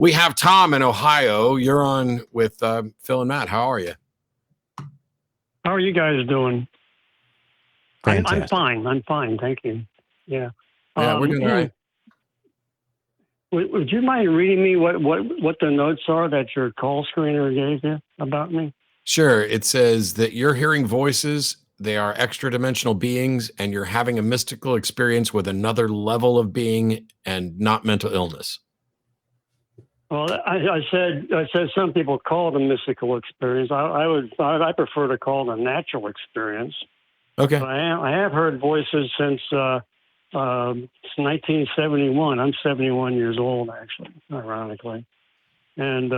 We have Tom in Ohio. You're on with Phil and Matt. How are you? How are you guys doing? Fantastic. I'm fine. I'm fine. Thank you. Yeah. Yeah, we're doing all right. Would you mind reading me what the notes are that your call screener gave you about me? Sure. It says that you're hearing voices. They are extra dimensional beings, and you're having a mystical experience with another level of being and not mental illness. Well, I said some people call it a mystical experience. I prefer to call it a natural experience. Okay. But I have heard voices since 1971. I'm 71 years old, actually, ironically, and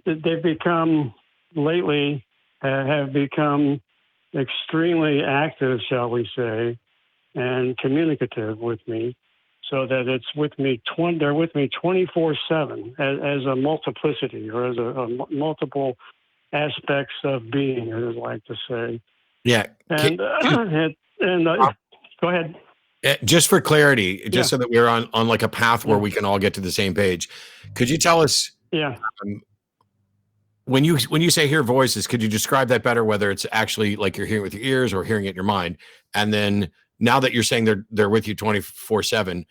they've become lately have become extremely active, shall we say, and communicative with me. So that it's with me. They're with me 24/7 as a multiplicity, or as a multiple aspects of being, as I like to say. Yeah. And go ahead. Just for clarity, just Yeah. so that we're on like a path where we can all get to the same page. Could you tell us? Yeah. When you say hear voices, could you describe that better? Whether it's actually like you're hearing with your ears or hearing it in your mind, and then now that you're saying they're with you 24/7.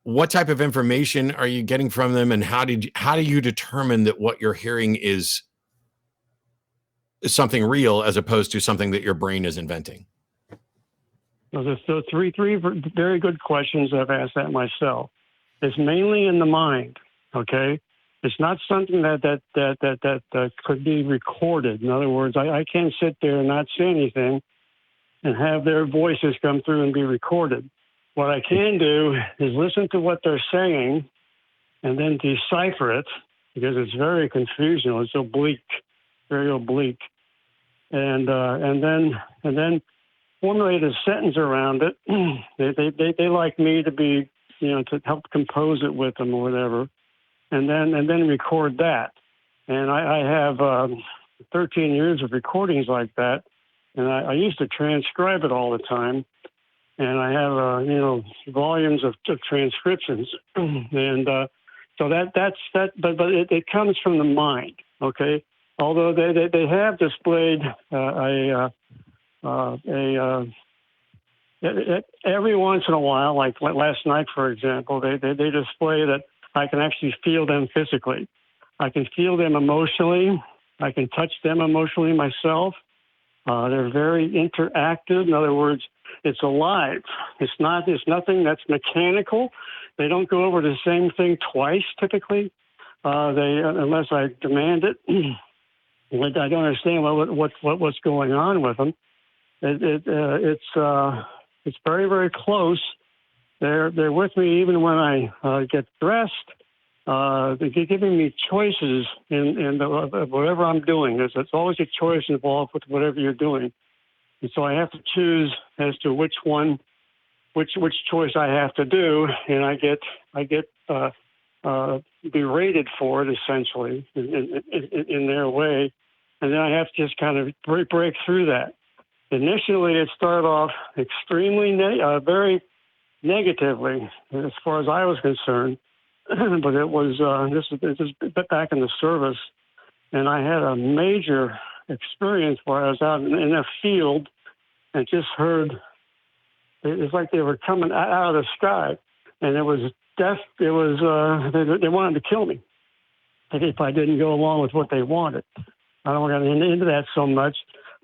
What type of information are you getting from them, and how do you determine that what you're hearing is something real as opposed to something that your brain is inventing? Those are still three very good questions. I've asked that myself. It's mainly in the mind. Okay, it's not something that could be recorded. In other words, I can't sit there and not say anything and have their voices come through and be recorded. What I can do is listen to what they're saying and then decipher it, because it's very confusing. It's oblique, very oblique, and then formulate a sentence around it. They like me to be, to help compose it with them or whatever, and then record that. And I have 13 years of recordings like that, and I used to transcribe it all the time. And I have, volumes of transcriptions, and so that's that. But it comes from the mind, okay. Although they have displayed every once in a while, like last night, for example, they display that I can actually feel them physically. I can feel them emotionally. I can touch them emotionally myself. They're very interactive. In other words, it's alive. It's nothing that's mechanical. They don't go over the same thing twice, typically. Unless I demand it. I don't understand what's going on with them. It's very, very close. They're with me even when I get dressed. They're giving me choices in whatever I'm doing. There's always a choice involved with whatever you're doing. And so I have to choose as to which choice I have to do, and I get berated for it, essentially, in their way, and then I have to just kind of break through that. Initially, it started off extremely very negatively, as far as I was concerned, but it was this is back in the service, and I had a major experience where I was out in a field and just heard, it was like they were coming out of the sky, and it was death. It was they wanted to kill me if I didn't go along with what they wanted. I don't want to get into that so much,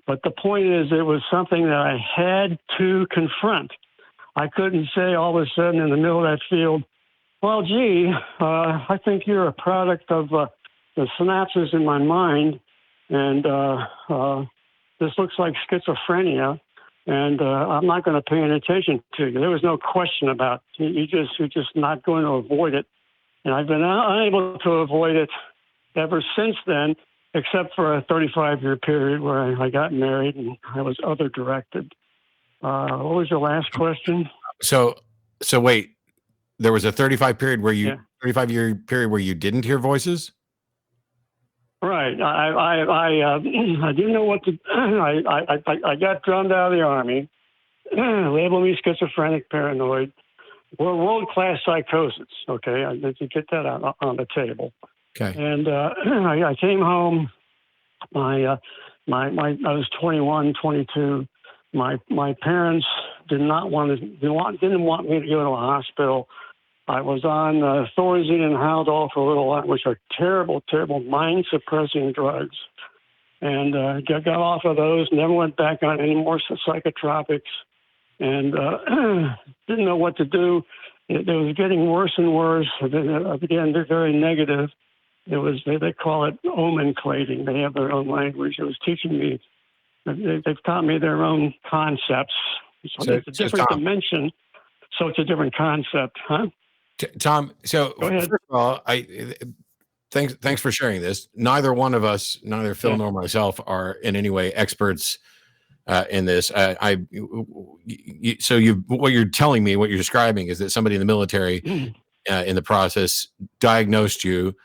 but the point is, it was something that I had to confront. I couldn't say all of a sudden in the middle of that field, well, gee, I think you're a product of the synapses in my mind, and this looks like schizophrenia, and I'm not going to pay any attention to you. There was no question about it. You're just not going to avoid it. And I've been unable to avoid it ever since then, except for a 35-year period where I got married and I was other-directed. What was your last question? So wait, there was a 35-year period where you didn't hear voices? Right. I didn't know what to. I got drummed out of the Army. Labeled me schizophrenic, paranoid, world-class psychosis. Okay, I need to get that out on the table. Okay. And I came home. I was 21, 22. My parents didn't want me to go to a hospital. I was on Thorazine and Haldol for a little while, which are terrible, terrible mind-suppressing drugs. And got off of those, never went back on any more psychotropics, and didn't know what to do. It was getting worse and worse. Again, they're very negative. It was, they call it omenclating. They have their own language. It was teaching me, they've taught me their own concepts. So it's a different dimension, so it's a different concept, huh? Tom, so go ahead. First of all, thanks for sharing this. Neither one of us, neither Phil nor myself, are in any way experts in this. So what you're telling me, what you're describing, is that somebody in the military, in the process, diagnosed you.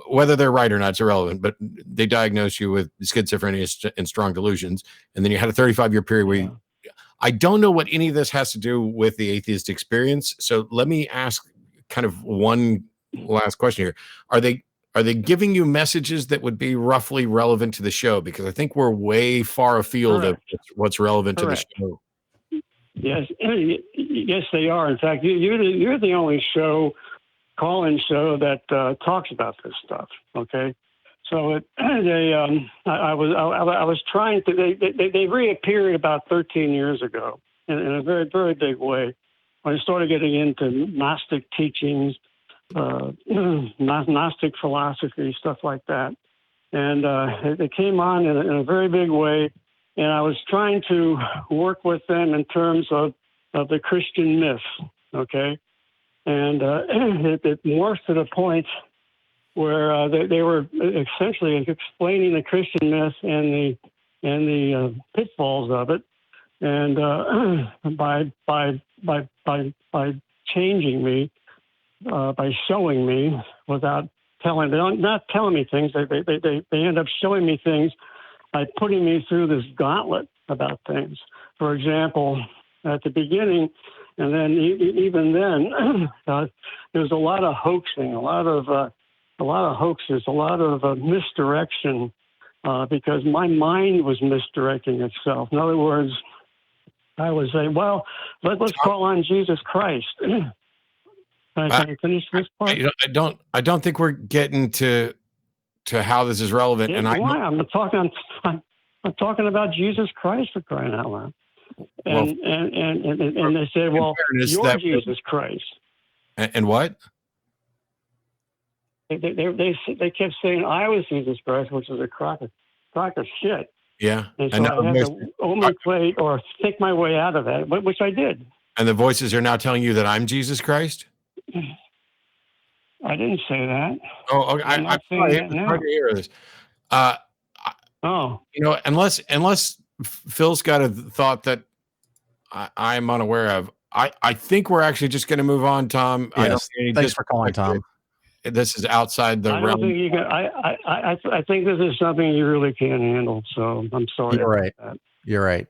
Whether they're right or not, it's irrelevant. But they diagnosed you with schizophrenia and strong delusions, and then you had a 35-year period where I don't know what any of this has to do with the atheist experience. So let me ask kind of one last question here. Are they giving you messages that would be roughly relevant to the show? Because I think we're way far afield of what's relevant to the show. Yes, they are. In fact, you're the only call-in show that talks about this stuff. Okay, so I was trying to. They reappeared about 13 years ago in a very, very big way. When I started getting into Gnostic teachings, Gnostic philosophy, stuff like that. And they came on in a very big way. And I was trying to work with them in terms of the Christian myth, okay? And it morphed to the point where they were essentially explaining the Christian myth and the pitfalls of it. And by changing me, by showing me without not telling me things, they end up showing me things by putting me through this gauntlet about things. For example, at the beginning, and then even then, there was a lot of hoaxing, a lot of hoaxes, a lot of misdirection, because my mind was misdirecting itself. In other words, I was saying, well, let's call on Jesus Christ. Can I finish this part? I don't think we're getting to how this is relevant. Yeah, and I'm talking about Jesus Christ, for crying out loud. And they said, well, you're Jesus Christ. And what? They kept saying I was Jesus Christ, which is a crock of shit. Yeah. And so I had to omenclate or think my way out of that, which I did. And the voices are now telling you that I'm Jesus Christ? I didn't say that. Oh, okay. I'm hard to hear this. Unless Phil's got a thought that I'm unaware of, I think we're actually just going to move on, Tom. Yes. Thanks for calling, Tom. This is outside the realm. Think you can, I think this is something you really can't handle. So I'm sorry. You're right. You're right.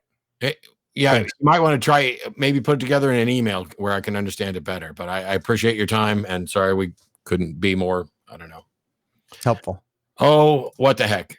You might want to try, maybe put it together in an email where I can understand it better. But I appreciate your time, and sorry we couldn't be more, I don't know. It's helpful. Oh, what the heck.